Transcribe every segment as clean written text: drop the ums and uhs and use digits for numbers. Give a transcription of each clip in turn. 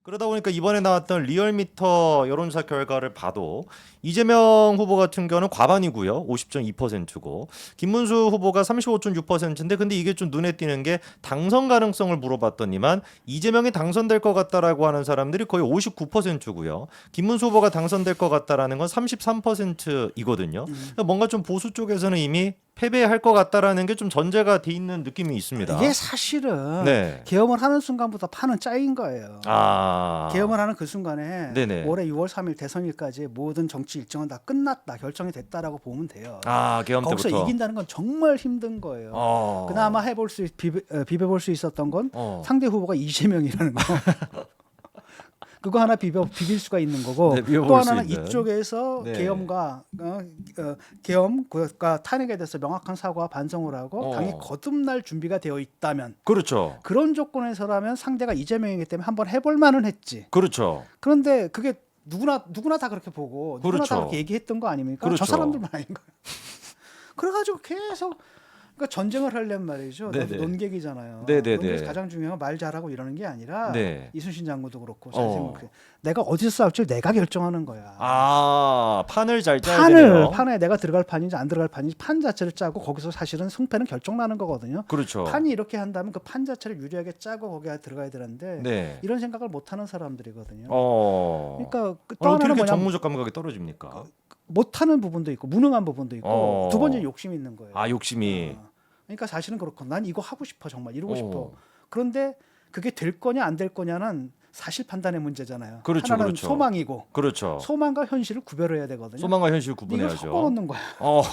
그러다 보니까 이번에 나왔던 리얼미터 여론조사 결과를 봐도 이재명 후보 같은 경우는 과반이고요. 50.2%고 김문수 후보가 35.6%인데 근데 이게 좀 눈에 띄는 게 당선 가능성을 물어봤더니만 이재명이 당선될 것 같다라고 하는 사람들이 거의 59%고요. 김문수 후보가 당선될 것 같다라는 건 33%이거든요. 뭔가 좀 보수 쪽에서는 이미 패배할 것 같다라는 게 좀 전제가 돼 있는 느낌이 있습니다. 이게 사실은 네. 계엄을 하는 순간부터 판은 짜인 거예요. 아. 계엄을 하는 그 순간에 네네. 올해 6월 3일 대선일까지 모든 정치 일정은 다 끝났다, 결정이 됐다라고 보면 돼요. 아, 계엄 거기서 때부터. 이긴다는 건 정말 힘든 거예요. 그나마 비벼볼 수 있었던 건 상대 후보가 이재명이라는 거. 그거 하나 비빌 수가 있는 거고 네, 비벼볼 또 수 하나는 있는. 이쪽에서 네. 계엄과 탄핵에 대해서 명확한 사과와 반성을 하고 당이 거듭날 준비가 되어 있다면 그렇죠. 그런 조건에서라면 상대가 이재명이기 때문에 한번 해볼 만은 했지. 그렇죠. 그런데 그게 누구나 다 그렇게 보고 누구나 그렇죠. 다 그렇게 얘기했던 거 아닙니까? 그렇죠. 저 사람들만 아닌 거예요. 그래가지고 계속 그러니까 전쟁을 하려면 말이죠. 네네. 논객이잖아요. 네네네. 논객에서 가장 중요한 건 말 잘하고 이러는 게 아니라 네. 이순신 장군도 그렇고 잘 생각해. 내가 어디서 싸울지 내가 결정하는 거야. 아, 판을 잘 짜야 되네요. 판에 내가 들어갈 판인지 안 들어갈 판인지 판 자체를 짜고 거기서 사실은 승패는 결정나는 거거든요. 그렇죠. 판이 이렇게 한다면 그 판 자체를 유리하게 짜고 거기에 들어가야 되는데 네. 이런 생각을 못하는 사람들이거든요. 그러니까 또 어떻게 하나는 이렇게 뭐냐면 정무적 감각이 떨어집니까? 못하는 부분도 있고 무능한 부분도 있고 두 번째 욕심이 있는 거예요. 아, 욕심이. 그러니까 사실은 그렇고 난 이거 하고 싶어 정말 이러고 어. 싶어. 그런데 그게 될 거냐 안 될 거냐는 사실 판단의 문제잖아요. 그렇죠, 하나는 그렇죠. 소망이고 그렇죠. 소망과 현실을 구별해야 되거든요. 소망과 현실 이걸 구분해야죠. 섞어놓는 거야.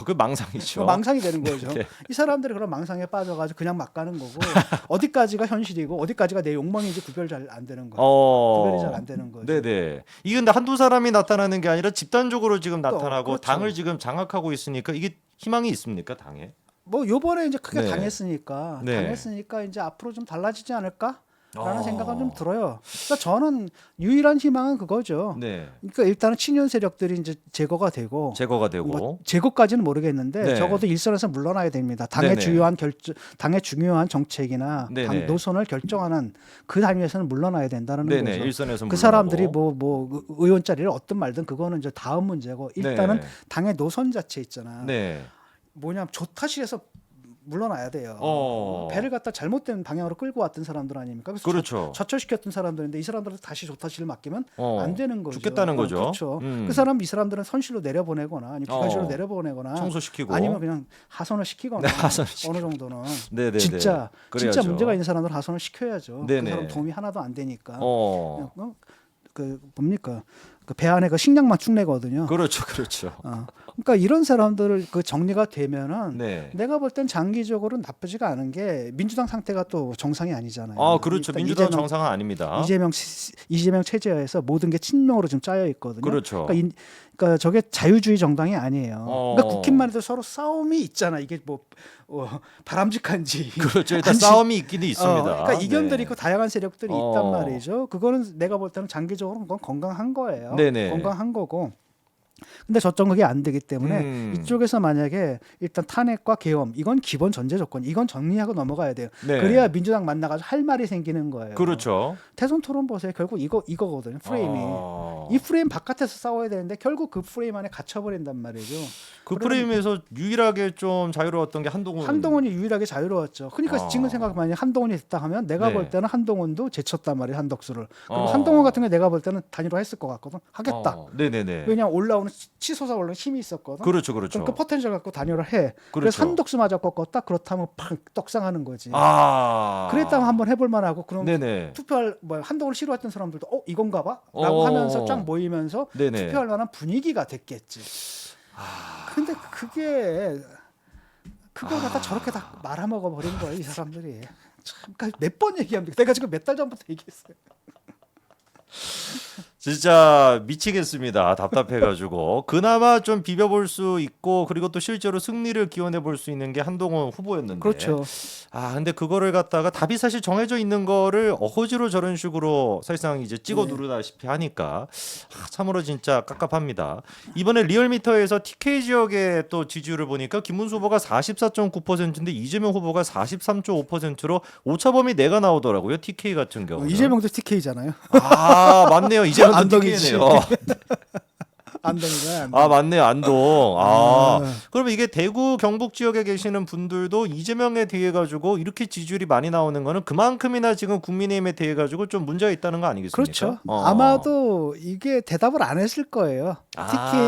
그 망상이죠. 망상이 되는 거죠. 네. 이 사람들이 그런 망상에 빠져가지고 그냥 막 가는 거고 어디까지가 현실이고 어디까지가 내 욕망인지 구별 잘 안 되는 거예요. 구별이 잘 안 되는 거죠. 네네. 이게 근데 한두 사람이 나타나는 게 아니라 집단적으로 지금 나타나고 그렇죠. 당을 지금 장악하고 있으니까 이게 희망이 있습니까, 당에? 뭐 요번에 이제 크게 네. 당했으니까 네. 이제 앞으로 좀 달라지지 않을까? 라는 생각은 좀 들어요. 그러니까 저는 유일한 희망은 그거죠. 네. 그러니까 일단은 친윤 세력들이 이제 제거가 되고 제거가 되고. 뭐 제거까지는 모르겠는데 네. 적어도 일선에서 물러나야 됩니다. 당의 네네. 당의 중요한 정책이나 네네. 당 노선을 결정하는 그 단위에서는 물러나야 된다는 네네. 거죠. 일선에서 그 물러나고. 사람들이 뭐 의원 자리를 얻든 말든 그거는 이제 다음 문제고 일단은 네. 당의 노선 자체 있잖아. 네. 뭐냐면 조타실에서 물러나야 돼요. 배를 갖다 잘못된 방향으로 끌고 왔던 사람들 아닙니까? 그래서 그렇죠. 좌초시켰던 사람들인데 이 사람들한테 다시 조타실을 맡기면 안 되는 거죠. 죽겠다는 거죠. 그렇죠. 이 사람들은 선실로 내려보내거나 아니면 기관실로 내려보내거나 청소시키고. 아니면 그냥 하선을 시키거나 어느 정도는 네네네. 진짜 그래야죠. 문제가 있는 사람들은 하선을 시켜야죠. 네네. 그 사람 도움이 하나도 안 되니까. 어. 그 뭡니까? 그 배 안에 그 식량만 축내거든요. 그렇죠. 그렇죠. 그러니까 이런 사람들 그 정리가 되면은 네. 내가 볼 땐 장기적으로는 나쁘지가 않은 게 민주당 상태가 또 정상이 아니잖아요. 그렇죠. 일단 민주당 정상은 아닙니다. 이재명 체제하에서 모든 게 친명으로 좀 짜여 있거든요. 그렇죠. 그러니까 저게 자유주의 정당이 아니에요. 그러니까 국힘만 해도 서로 싸움이 있잖아. 이게 뭐 바람직한지. 그렇죠. 일단 싸움이 있기도 있습니다. 그러니까 이견들이 네. 있고 다양한 세력들이 있단 말이죠. 그거는 내가 볼 때는 장기적으로 그건 건강한 거예요. 네네. 건강한 거고. 근데 저쪽 그게 안 되기 때문에 이쪽에서 만약에 일단 탄핵과 계엄 이건 기본 전제 조건 이건 정리하고 넘어가야 돼요. 네. 그래야 민주당 만나가지고 할 말이 생기는 거예요. 그렇죠. 대선 토론 보세요. 결국 이거거든요. 프레임이. 이 프레임 바깥에서 싸워야 되는데 결국 그 프레임 안에 갇혀버린단 말이죠. 그 프레임에서 유일하게 좀 자유로웠던 게 한동훈이 유일하게 자유로웠죠. 그러니까 지금 생각하면 한동훈이 됐다 하면 내가 네. 볼 때는 한동훈도 제쳤단 말이에요. 한덕수를. 그리고 한동훈 같은 게 내가 볼 때는 단일화했을 것 같거든. 하겠다. 네네네. 왜냐하면 올라오는 치솟아 올라오는 힘이 있었거든. 그렇죠. 그럼 그 포텐셜 갖고 단일화를 해. 그렇죠. 그래서 한덕수 맞아 꺾었다. 그렇다면 팍 떡상하는 거지. 아. 그랬다면 한번 해볼 만하고 그럼 네네. 투표할 한동훈을 싫어했던 사람들도 이건가봐?라고 하면서 쫙 모이면서 네네. 투표할 만한 분위기가 됐겠지. 근데 그걸 갖다 저렇게 다 말아먹어 버린 거예요, 이 사람들이. 참, 몇 번 얘기합니까? 내가 지금 몇 달 전부터 얘기했어요. 진짜 미치겠습니다. 답답해가지고 그나마 좀 비벼볼 수 있고 그리고 또 실제로 승리를 기원해 볼 수 있는 게 한동훈 후보였는데 그렇죠. 근데 그거를 갖다가 답이 사실 정해져 있는 거를 어거지로 저런 식으로 사실상 이제 찍어 네. 누르다시피 하니까 참으로 진짜 깝깝합니다. 이번에 리얼미터에서 TK 지역의 또 지지율을 보니까 김문수 후보가 44.9%인데 이재명 후보가 43.5%로 오차범위 내가 나오더라고요. TK 같은 경우는. 이재명도 TK잖아요. 맞네요. 이재명도 안동이지. TK네요. 안동이가 맞네요. 안동. 아. 그러면 이게 대구 경북 지역에 계시는 분들도 이재명에 대해 가지고 이렇게 지지율이 많이 나오는 거는 그만큼이나 지금 국민의힘에 대해 가지고 좀 문제가 있다는 거 아니겠습니까? 그렇죠. 아마도 이게 대답을 안 했을 거예요. TK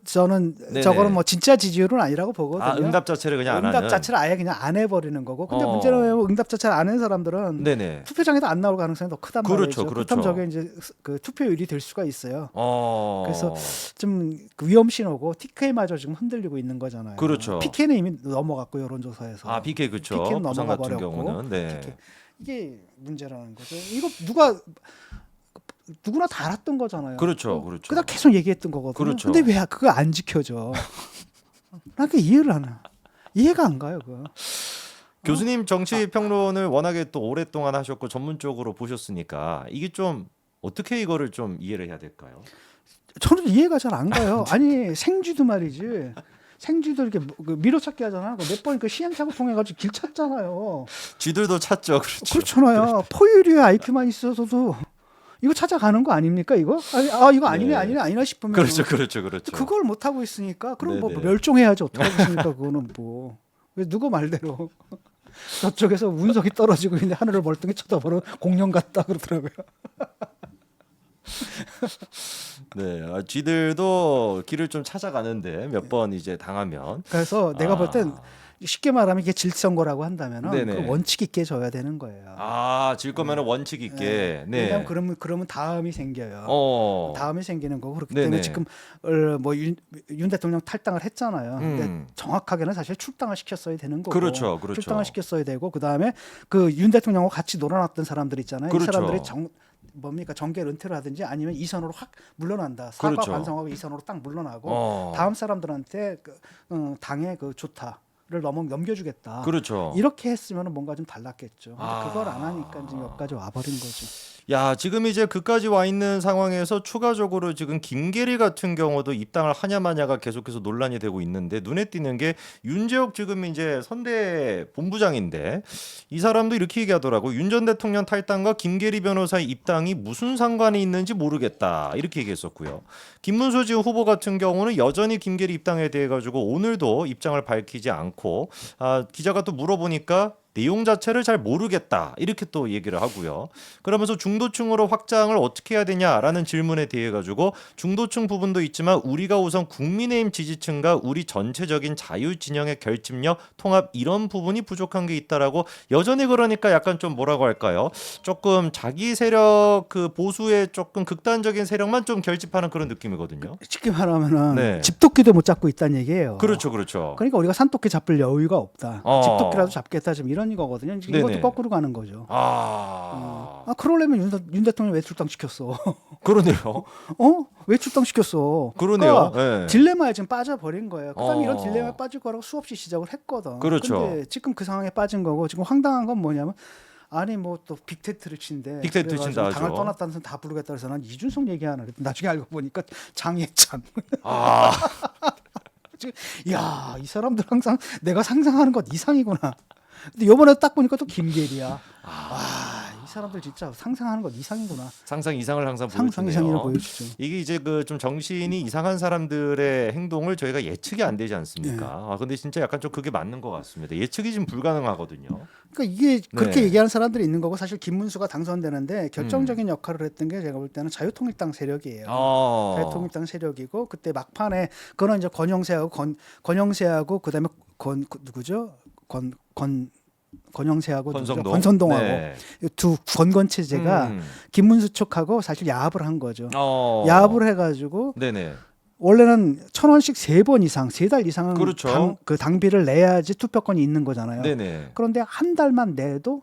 저는 네네. 저거는 뭐 진짜 지지율은 아니라고 보거든요. 응답 자체를 그냥 안 응답 하는. 자체를 아예 그냥 안 해버리는 거고. 근데 어. 문제는 왜 응답 자체를 안 하는 사람들은 네네. 투표장에도 안 나올 가능성이 더 크단 그렇죠, 말이죠. 그렇죠. 그렇다면 저게 이제 그 투표율이 될 수가 있어요. 그래서 좀 위험 신호고 TK마저 지금 흔들리고 있는 거잖아요. 그렇죠. PK는 이미 넘어갔고 여론조사에서. PK 그렇죠. PK는 부산 넘어가 같은 버렸고. 경우는 네. PK. 이게 문제라는 거죠. 이거 누구나 다 알았던 거잖아요. 그렇죠, 그렇죠. 그다 계속 얘기했던 거거든요. 그렇죠. 근데 왜 그거 안 지켜져? 난 그 이해를 안 해. 이해가 안 가요, 그거. 교수님 정치 평론을 워낙에 또 오랫동안 하셨고 전문적으로 보셨으니까 이게 좀 어떻게 이거를 좀 이해를 해야 될까요? 저는 이해가 잘 안 가요. 아니 생쥐도 말이지. 생쥐도 이렇게 밀어찾기 하잖아. 몇 번 그 시행착오 통해 가지고 길 찾잖아요. 쥐들도 찾죠. 그렇죠. 그렇잖아요. 포유류의 IQ만 있어서도 이거 찾아가는 거 아닙니까 이거? 이거 아니네 네. 아니나 싶으면 그렇죠. 그걸 못 하고 있으니까 그럼 뭐 네네. 멸종해야지 어떡하겠습니까 그거는 뭐. 왜 누구 말대로 저쪽에서 운석이 떨어지고 있는데 하늘을 멀뚱히 쳐다보는 공룡 같다 그러더라고요. 네, 쥐들도 길을 좀 찾아가는데 몇 번 이제 당하면 그래서 내가 볼 땐 쉽게 말하면 이게 질선거라고 한다면 네네. 원칙 있게 져야 되는 거예요. 질 거면 원칙 있게. 네. 왜냐하면 그러면 다음이 생겨요. 다음이 생기는 거고 그렇기 때문에 네네. 지금 뭐 윤 대통령 탈당을 했잖아요. 근데 정확하게는 사실 출당을 시켰어야 되는 거고. 그렇죠. 출당을 시켰어야 되고 그 다음에 그 윤 대통령과 같이 놀아놨던 사람들 있잖아요. 그렇죠. 이 사람들이 정계 은퇴를 하든지 아니면 이선으로 확 물러난다. 사과 그렇죠. 반성하고 이선으로 딱 물러나고 다음 사람들한테 당의 그 좋다. 를 넘겨주겠다. 그렇죠. 이렇게 했으면 뭔가 좀 달랐겠죠. 근데 그걸 안 하니까 지금 여기까지 와버린 거죠. 지금 이제 그까지 와 있는 상황에서 추가적으로 지금 김계리 같은 경우도 입당을 하냐 마냐가 계속해서 논란이 되고 있는데 눈에 띄는 게 윤재옥 지금 이제 선대 본부장인데 이 사람도 이렇게 얘기하더라고. 윤 전 대통령 탈당과 김계리 변호사의 입당이 무슨 상관이 있는지 모르겠다 이렇게 얘기했었고요. 김문수 지금 후보 같은 경우는 여전히 김계리 입당에 대해 가지고 오늘도 입장을 밝히지 않고 기자가 또 물어보니까 내용 자체를 잘 모르겠다 이렇게 또 얘기를 하고요. 그러면서 중도층으로 확장을 어떻게 해야 되냐라는 질문에 대해 가지고 중도층 부분도 있지만 우리가 우선 국민의힘 지지층과 우리 전체적인 자유 진영의 결집력, 통합 이런 부분이 부족한 게 있다라고 여전히 그러니까 약간 좀 뭐라고 할까요? 조금 자기 세력 그 보수의 조금 극단적인 세력만 좀 결집하는 그런 느낌이거든요. 쉽게 말하면은 네. 집도끼도 못 잡고 있다는 얘기예요. 그렇죠, 그렇죠. 그러니까 우리가 산토끼 잡을 여유가 없다. 집도끼라도 잡겠다 지금 이런 거거든요. 지금 네네. 이것도 거꾸로 가는 거죠. 그러려면 윤 대통령 왜 출당시켰어? 그러네요. 왜 출당시켰어? 그러네요. 그러니까 네. 딜레마에 지금 빠져버린 거예요. 그다음에 이런 딜레마에 빠질 거라고 수없이 시작을 했거든. 그렇죠. 근데 지금 그 상황에 빠진 거고 지금 황당한 건 뭐냐면 아니 뭐 또 빅테트를 친대. 빅테트 친다 당을 하죠. 떠났다는 사람 다 부르겠다 그래서 난 이준석 얘기하나 그랬더니 나중에 알고 보니까 장예찬. 야, 이 사람들 항상 내가 상상하는 것 이상이구나. 근데 이번에 딱 보니까 또 김계리야. 이 사람들 진짜 상상하는 것 이상이구나. 상상 이상을 항상 상상 이상을 보여주죠. 이게 이제 그 좀 정신이 이상한 사람들의 행동을 저희가 예측이 안 되지 않습니까? 네. 근데 진짜 약간 좀 그게 맞는 것 같습니다. 예측이 지금 불가능하거든요. 그러니까 이게 그렇게 네. 얘기하는 사람들이 있는 거고 사실 김문수가 당선되는데 결정적인 역할을 했던 게 제가 볼 때는 자유통일당 세력이에요. 자유통일당 세력이고 그때 막판에 그거는 이제 권영세하고 그다음에 누구죠? 권영세하고 권선동하고 네. 두 권권 체제가 김문수 쪽하고 사실 야합을 한 거죠. 야합을 해가지고 네네. 원래는 1,000원씩 3번 이상, 3달 이상은 그렇죠. 당비를 내야지 투표권이 있는 거잖아요. 네네. 그런데 한 번만 내도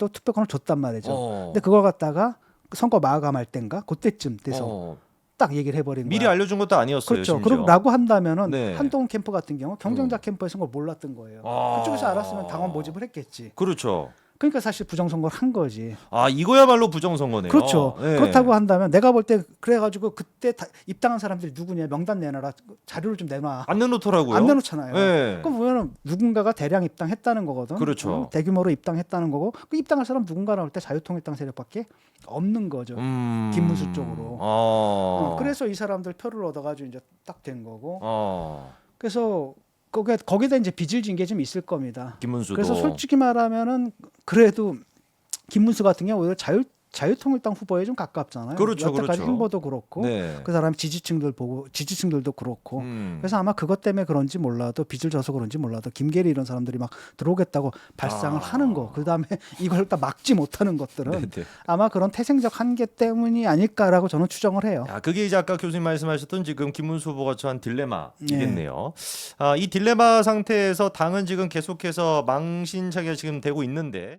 투표권을 줬단 말이죠. 근데 그걸 갖다가 선거 마감할 때인가 그때쯤 돼서 어, 딱 얘기를 해버린 미리 거야. 알려준 것도 아니었어요. 그렇죠. 심지어. 그럼 라고 한다면은 네. 한동훈 캠프 같은 경우 경쟁자 캠프에서 걸 몰랐던 거예요. 아. 그쪽에서 알았으면 당원 모집을 했겠지. 그렇죠. 그러니까 사실 부정선거를 한 거지. 아 이거야말로 부정선거네요. 그렇죠. 네. 그렇다고 한다면 내가 볼 때 그래가지고 그때 입당한 사람들이 누구냐 명단 내놔라 자료를 좀 내놔. 안 내놓더라고요. 안 내놓잖아요. 네. 그럼 보면은 누군가가 대량 입당했다는 거거든. 그렇죠. 대규모로 입당했다는 거고 그 입당할 사람 누군가 나올 때 자유통일당 세력밖에 없는 거죠. 김문수 쪽으로. 그래서 이 사람들 표를 얻어가지고 이제 딱 된 거고. 그래서 거기다 이제 빚을 진 게 좀 있을 겁니다. 김문수도. 그래서 솔직히 말하면은 그래도 김문수 같은 경우 오히려 자유통일당 후보에 좀 가깝잖아요. 그렇죠, 여태까지 그렇죠. 행보도 그렇고 네. 그 사람 지지층들도 그렇고 그래서 아마 그것 때문에 그런지 몰라도 빚을 져서 그런지 몰라도 김계리 이런 사람들이 막 들어오겠다고 발상을 하는 거 그다음에 이걸 다 막지 못하는 것들은 네네. 아마 그런 태생적 한계 때문이 아닐까라고 저는 추정을 해요. 그게 이제 아까 교수님 말씀하셨던 지금 김문수 후보가 처한 딜레마이겠네요. 이 딜레마 상태에서 당은 지금 계속해서 망신차기가 지금 되고 있는데